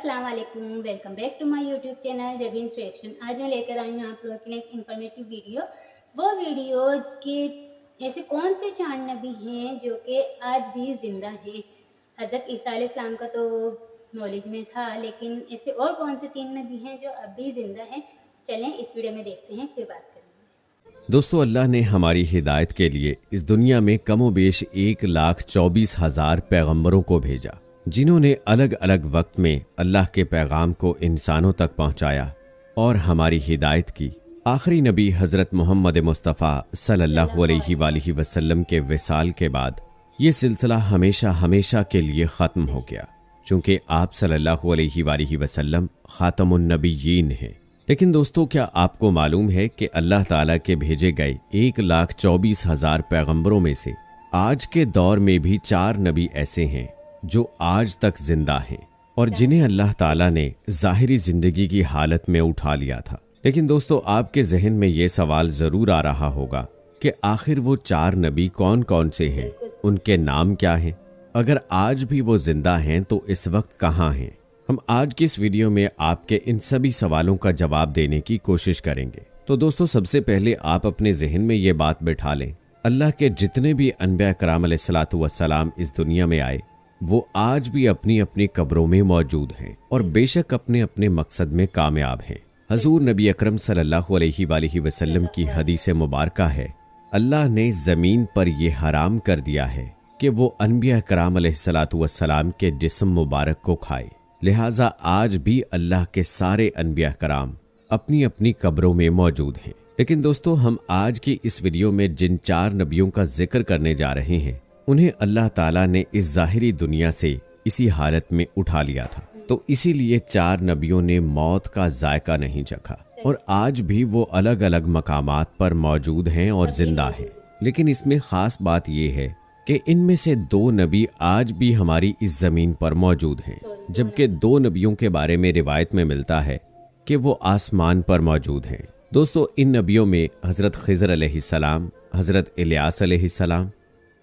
अस्सलाम वालेकुम, welcome back to my YouTube channel Jabeen's reaction. आज मैं लेकर आई हूँ आप लोगों के लिए एक इन्फॉर्मेटिव वीडियो। वो वीडियो के ऐसे कौन से चार नबी हैं जो कि आज भी ज़िंदा हैं। हज़रत ईसा अलैहिस्सलाम का तो नॉलेज में था, लेकिन ऐसे और कौन से तीन नबी हैं जो अब भी ज़िंदा हैं। चलें इस वीडियो में देखते हैं, फिर बात करेंगे। दोस्तों, अल्लाह ने हमारी हिदायत के लिए इस दुनिया में कमोबेश 1,24,000 पैगंबरों को भेजा, जिन्होंने अलग अलग वक्त में अल्लाह के पैगाम को इंसानों तक पहुंचाया और हमारी हिदायत की। आखिरी नबी हज़रत मोहम्मद मुस्तफ़ा सल्लल्लाहु अलैहि वसल्लम के विसाल के बाद ये सिलसिला हमेशा हमेशा के लिए ख़त्म हो गया, चूँकि आप सल्लल्लाहु अलैहि वसल्लम ख़ातमुन नबिय्यीन हैं। लेकिन दोस्तों, क्या आपको मालूम है कि अल्लाह ताला के भेजे गए 1,24,000 पैगंबरों में से आज के दौर में भी 4 नबी ऐसे हैं जो आज तक जिंदा हैं और जिन्हें अल्लाह ताला ने ज़ाहिरी ज़िंदगी की हालत में उठा लिया था। लेकिन दोस्तों, आपके जहन में ये सवाल ज़रूर आ रहा होगा कि आखिर वो 4 नबी कौन कौन से हैं, उनके नाम क्या हैं। अगर आज भी वो जिंदा हैं तो इस वक्त कहाँ हैं। हम आज की इस वीडियो में आपके इन सभी सवालों का जवाब देने की कोशिश करेंगे। तो दोस्तों, सबसे पहले आप अपने जहन में ये बात बिठा लें, अल्लाह के जितने भी अनबिया कराम अलैहिस्सलातु वस्सलाम इस दुनिया में आए, वो आज भी अपनी अपनी कब्रों में मौजूद हैं और बेशक अपने अपने मकसद में कामयाब हैं। हजूर नबी अकरम सल्लल्लाहु अलैहि वसल्लम की हदीस मुबारका है, अल्लाह ने ज़मीन पर यह हराम कर दिया है कि वो अनबिया कराम अलैहिस्सलातु वस्सलाम के जिस्म मुबारक को खाए। लिहाजा आज भी अल्लाह के सारे अनबिया कराम अपनी अपनी कब्रों में मौजूद हैं। लेकिन दोस्तों, हम आज की इस वीडियो में जिन 4 नबियों का जिक्र करने जा रहे हैं, उन्हें अल्लाह ताला ने इस ज़ाहिरी दुनिया से इसी हालत में उठा लिया था, तो इसीलिए 4 नबियों ने मौत का जायका नहीं चखा और आज भी वो अलग अलग मकामात पर मौजूद हैं और जिंदा हैं। लेकिन इसमें ख़ास बात यह है कि इनमें से 2 नबी आज भी हमारी इस ज़मीन पर मौजूद हैं, जबकि 2 नबियों के बारे में रिवायत में मिलता है कि वो आसमान पर मौजूद हैं। दोस्तों, इन नबियों में हज़रत खिज़र अलैहिस्सलाम, हज़रत इलियास अलैहिस्सलाम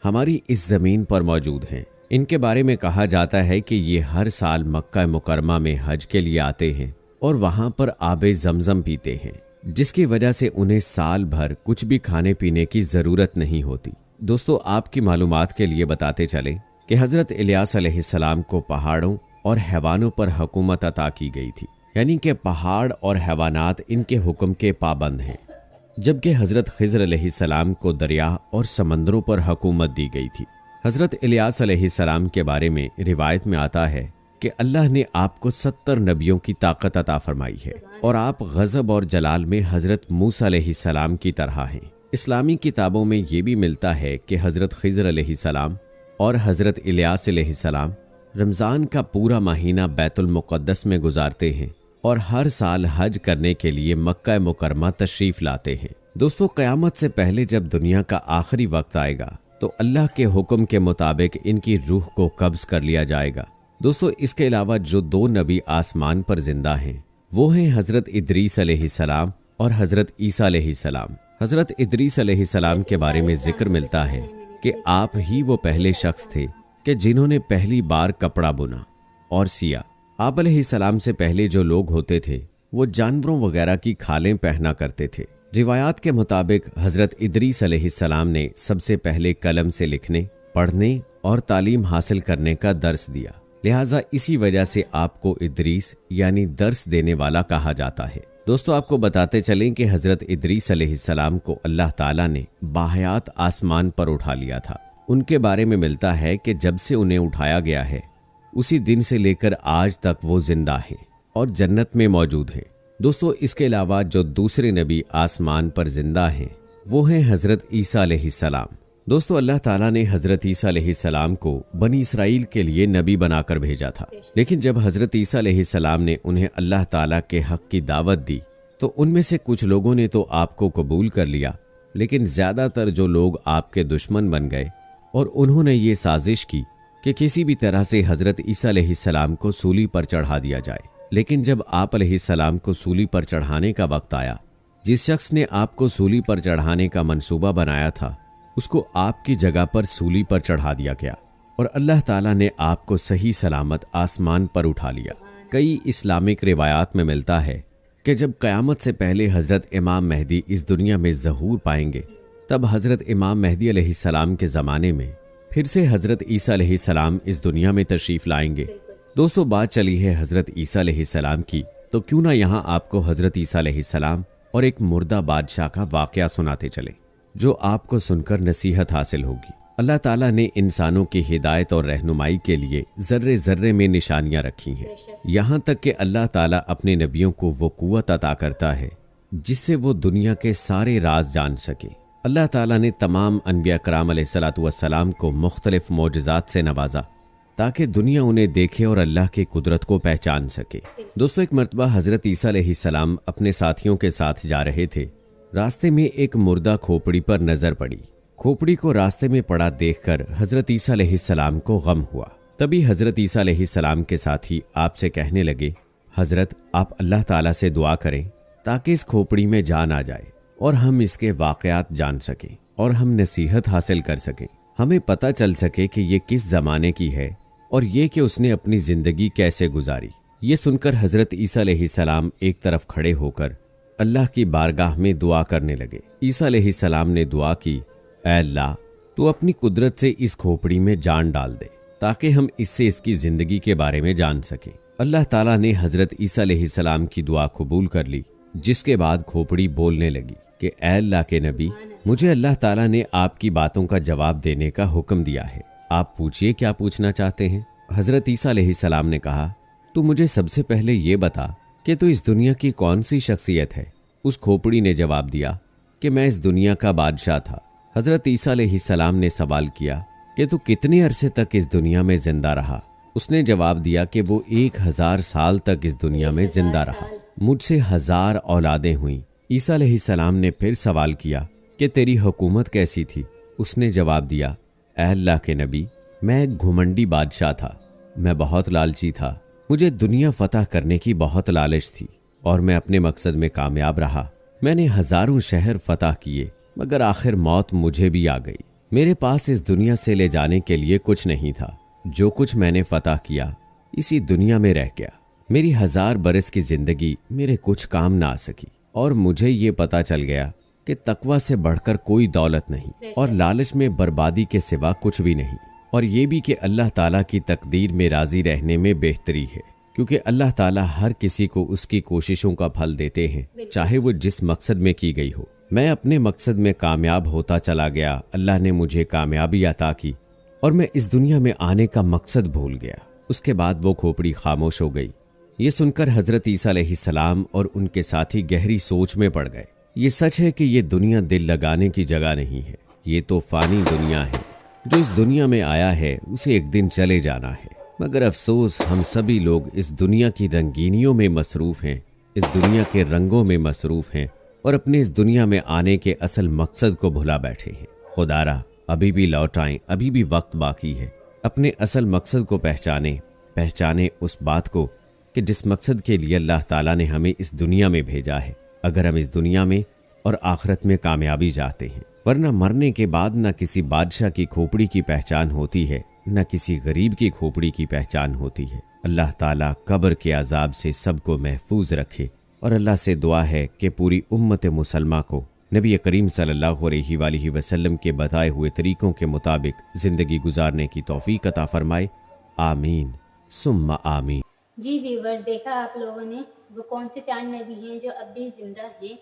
हमारी इस ज़मीन पर मौजूद हैं। इनके बारे में कहा जाता है कि ये हर साल मक्का मुकरमा में हज के लिए आते हैं और वहाँ पर आबे ज़मज़म पीते हैं, जिसकी वजह से उन्हें साल भर कुछ भी खाने पीने की ज़रूरत नहीं होती। दोस्तों, आपकी मालूमात के लिए बताते चलें कि हज़रत इलियास अलैहिस्सलाम को पहाड़ों और हैवानों पर हुकूमत अता की गई थी, यानी कि पहाड़ और हैवानात इनके हुक्म के पाबंद हैं, जबकि हज़रत खिज़र अलैहिस्सलाम को दरिया और समंदरों पर हुकूमत दी गई थी। हज़रत इलियास अलैहिस्सलाम के बारे में रिवायत में आता है कि अल्लाह ने आपको 70 नबियों की ताकत अता फरमाई है और आप गज़ब और जलाल में हज़रत मूसा अलैहिस्सलाम की तरह हैं। इस्लामी किताबों में ये भी मिलता है कि हज़रत खिज़र अलैहिस्सलाम और हज़रत इलियास अलैहिस्सलाम रमज़ान का पूरा महीना बैतुल मुक़द्दस में गुजारते हैं और हर साल हज करने के लिए मक्का मुकरमा तशरीफ़ लाते हैं। दोस्तों, क़यामत से पहले जब दुनिया का आखिरी वक्त आएगा तो अल्लाह के हुक्म के मुताबिक इनकी रूह को कब्ज़ कर लिया जाएगा। दोस्तों, इसके अलावा जो 2 नबी आसमान पर जिंदा हैं, वो हैं हज़रत इदरीस अलैहिस्सलाम और हज़रत ईसा अलैहिस्सलाम। हज़रत इदरीस अलैहिस्सलाम के बारे में जिक्र मिलता है कि आप ही वो पहले शख्स थे कि जिन्होंने पहली बार कपड़ा बुना और सिया। आप अलैहिस्सलाम से पहले जो लोग होते थे वो जानवरों वगैरह की खालें पहना करते थे। रिवायात के मुताबिक हज़रत इदरीस अलैहिस्सलाम ने सबसे पहले कलम से लिखने, पढ़ने और तालीम हासिल करने का दर्स दिया। लिहाजा इसी वजह से आपको इदरीस यानी दर्स देने वाला कहा जाता है। दोस्तों, आपको बताते चलें कि हज़रत इदरीस अलैहिस्सलाम को अल्लाह ताला ने बाहयात आसमान पर उठा लिया था। उनके बारे में मिलता है कि जब से उन्हें उठाया गया है, उसी दिन से लेकर आज तक वो जिंदा हैं और जन्नत में मौजूद हैं। दोस्तों, इसके अलावा जो दूसरे नबी आसमान पर जिंदा हैं, वो हैं हज़रत ईसा अलैहिस्सलाम। दोस्तों, अल्लाह ताला ने हज़रत ईसा अलैहिस्सलाम को बनी इसराइल के लिए नबी बनाकर भेजा था। लेकिन जब हज़रत ईसा अलैहिस्सलाम ने उन्हें अल्लाह ताला के हक़ की दावत दी तो उनमें से कुछ लोगों ने तो आपको कबूल कर लिया, लेकिन ज़्यादातर जो लोग आपके दुश्मन बन गए और उन्होंने ये साजिश की कि किसी भी तरह से हज़रत ईसा अलैहिस्सलाम को सूली पर चढ़ा दिया जाए। लेकिन जब आप अलैहिस्सलाम को सूली पर चढ़ाने का वक्त आया, जिस शख्स ने आपको सूली पर चढ़ाने का मंसूबा बनाया था, उसको आपकी जगह पर सूली पर चढ़ा दिया गया और अल्लाह ताला ने आपको सही सलामत आसमान पर उठा लिया। کئی اسلامک روایات میں ملتا ہے کہ جب قیامت سے پہلے حضرت امام مہدی اس دنیا میں ظہور پائیں گے تب حضرت امام مہدی علیہ السلام کے زمانے میں پھر سے حضرت عیسیٰ علیہ السلام اس دنیا میں تشریف لائیں گے۔ دوستو بات چلی ہے حضرت عیسیٰ علیہ السلام کی، تو کیوں نہ یہاں آپ کو حضرت عیسیٰ علیہ السلام اور ایک مردہ بادشاہ کا واقعہ سناتے چلیں جو آپ کو سن کر نصیحت حاصل ہوگی۔ اللہ تعالیٰ نے انسانوں کی ہدایت اور رہنمائی کے لیے ذرے ذرے میں نشانیاں رکھی ہیں، یہاں تک کہ اللہ تعالیٰ اپنے نبیوں کو وہ قوت عطا کرتا ہے جس سے وہ دنیا کے سارے راز جان سکے۔ اللہ تعالیٰ نے تمام انبیاء کرام علیہ الصلوۃ والسلام کو مختلف معجزات سے نوازا تاکہ دنیا انہیں دیکھے اور اللہ کی قدرت کو پہچان سکے۔ دوستو ایک مرتبہ حضرت عیسیٰ علیہ السلام اپنے ساتھیوں کے ساتھ جا رہے تھے، راستے میں ایک مردہ کھوپڑی پر نظر پڑی۔ کھوپڑی کو راستے میں پڑا دیکھ کر حضرت عیسیٰ علیہ السلام کو غم ہوا۔ تبھی حضرت عیسیٰ علیہ السلام کے ساتھی آپ سے کہنے لگے، حضرت آپ اللہ تعالیٰ سے دعا کریں تاکہ اس کھوپڑی میں جان آ جائے اور ہم اس کے واقعات جان سکیں اور ہم نصیحت حاصل کر سکیں، ہمیں پتہ چل سکے کہ یہ کس زمانے کی ہے اور یہ کہ اس نے اپنی زندگی کیسے گزاری۔ یہ سن کر حضرت عیسیٰ علیہ السلام ایک طرف کھڑے ہو کر اللہ کی بارگاہ میں دعا کرنے لگے۔ عیسیٰ علیہ السلام نے دعا کی، اے اللہ تو اپنی قدرت سے اس کھوپڑی میں جان ڈال دے تاکہ ہم اس سے اس کی زندگی کے بارے میں جان سکیں۔ اللہ تعالیٰ نے حضرت عیسیٰ علیہ السلام کی دعا قبول کر لی، جس کے بعد کھوپڑی بولنے لگی کہ اے اللہ کے نبی، مجھے اللہ تعالیٰ نے آپ کی باتوں کا جواب دینے کا حکم دیا ہے، آپ پوچھئے کیا پوچھنا چاہتے ہیں۔ حضرت عیسیٰ علیہ السلام نے کہا، تو مجھے سب سے پہلے یہ بتا کہ تو اس دنیا کی کون سی شخصیت ہے؟ اس کھوپڑی نے جواب دیا کہ میں اس دنیا کا بادشاہ تھا۔ حضرت عیسیٰ علیہ السلام نے سوال کیا کہ تو کتنے عرصے تک اس دنیا میں زندہ رہا؟ اس نے جواب دیا کہ وہ 1000 سال تک اس دنیا میں زندہ رہا، مجھ سے 1000 اولادیں ہوئیں۔ عیسیٰ علیہ السلام نے پھر سوال کیا کہ تیری حکومت کیسی تھی؟ اس نے جواب دیا، اے اللہ کے نبی، میں ایک گھمنڈی بادشاہ تھا، میں بہت لالچی تھا، مجھے دنیا فتح کرنے کی بہت لالچ تھی اور میں اپنے مقصد میں کامیاب رہا۔ میں نے ہزاروں شہر فتح کیے مگر آخر موت مجھے بھی آ گئی۔ میرے پاس اس دنیا سے لے جانے کے لیے کچھ نہیں تھا، جو کچھ میں نے فتح کیا اسی دنیا میں رہ گیا۔ میری 1000 برس کی زندگی میرے کچھ کام نہ آ سکی اور مجھے یہ پتا چل گیا کہ تقوی سے بڑھ کر کوئی دولت نہیں اور لالچ میں بربادی کے سوا کچھ بھی نہیں، اور یہ بھی کہ اللہ تعالیٰ کی تقدیر میں راضی رہنے میں بہتری ہے، کیونکہ اللہ تعالیٰ ہر کسی کو اس کی کوششوں کا پھل دیتے ہیں، چاہے وہ جس مقصد میں کی گئی ہو۔ میں اپنے مقصد میں کامیاب ہوتا چلا گیا، اللہ نے مجھے کامیابی عطا کی اور میں اس دنیا میں آنے کا مقصد بھول گیا۔ اس کے بعد وہ کھوپڑی خاموش ہو گئی۔ یہ سن کر حضرت عیسیٰ علیہ السلام اور ان کے ساتھی گہری سوچ میں پڑ گئے۔ یہ سچ ہے کہ یہ دنیا دل لگانے کی جگہ نہیں ہے، یہ تو فانی دنیا ہے۔ جو اس دنیا میں آیا ہے اسے ایک دن چلے جانا ہے، مگر افسوس ہم سبھی لوگ اس دنیا کی رنگینیوں میں مصروف ہیں، اس دنیا کے رنگوں میں مصروف ہیں اور اپنے اس دنیا میں آنے کے اصل مقصد کو بھلا بیٹھے ہیں۔ خدارا ابھی بھی لوٹ آئیں، ابھی بھی وقت باقی ہے۔ اپنے اصل مقصد کو پہچانیں اس بات کو کہ جس مقصد کے لیے اللہ تعالیٰ نے ہمیں اس دنیا میں بھیجا ہے، اگر ہم اس دنیا میں اور آخرت میں کامیابی چاہتے ہیں، ورنہ مرنے کے بعد نہ کسی بادشاہ کی کھوپڑی کی پہچان ہوتی ہے، نہ کسی غریب کی کھوپڑی کی پہچان ہوتی ہے۔ اللہ تعالیٰ قبر کے عذاب سے سب کو محفوظ رکھے، اور اللہ سے دعا ہے کہ پوری امت مسلمہ کو نبی کریم صلی اللہ علیہ وآلہ وسلم کے بتائے ہوئے طریقوں کے مطابق زندگی گزارنے کی توفیق عطا فرمائے۔ آمین ثم آمین۔ جی ویورز، دیکھا آپ لوگوں نے وہ کون سے چاند نبی ہیں جو اب بھی زندہ ہیں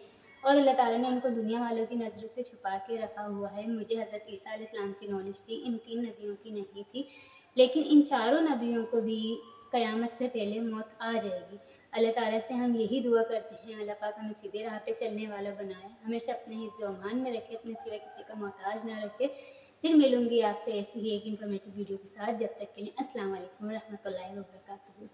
اور اللہ تعالیٰ نے ان کو دنیا والوں کی نظروں سے چھپا کے رکھا ہوا ہے۔ مجھے حضرت عیسیٰ علیہ السلام کی نالج تھی، ان 3 نبیوں کی نہیں تھی، لیکن ان چاروں نبیوں کو بھی قیامت سے پہلے موت آ جائے گی۔ اللہ تعالیٰ سے ہم یہی دعا کرتے ہیں، اللہ پاک ہمیں سیدھے راہ پہ چلنے والا بنائے، ہمیشہ اپنے حفظ و امان میں رکھے، اپنے سوا کسی کا محتاج نہ رکھے۔ پھر ملوں گی آپ سے ایسی ہی ایک انفارمیٹیو ویڈیو کے ساتھ، جب تک کے لیے السلام علیکم ورحمۃ اللہ وبرکاتہ۔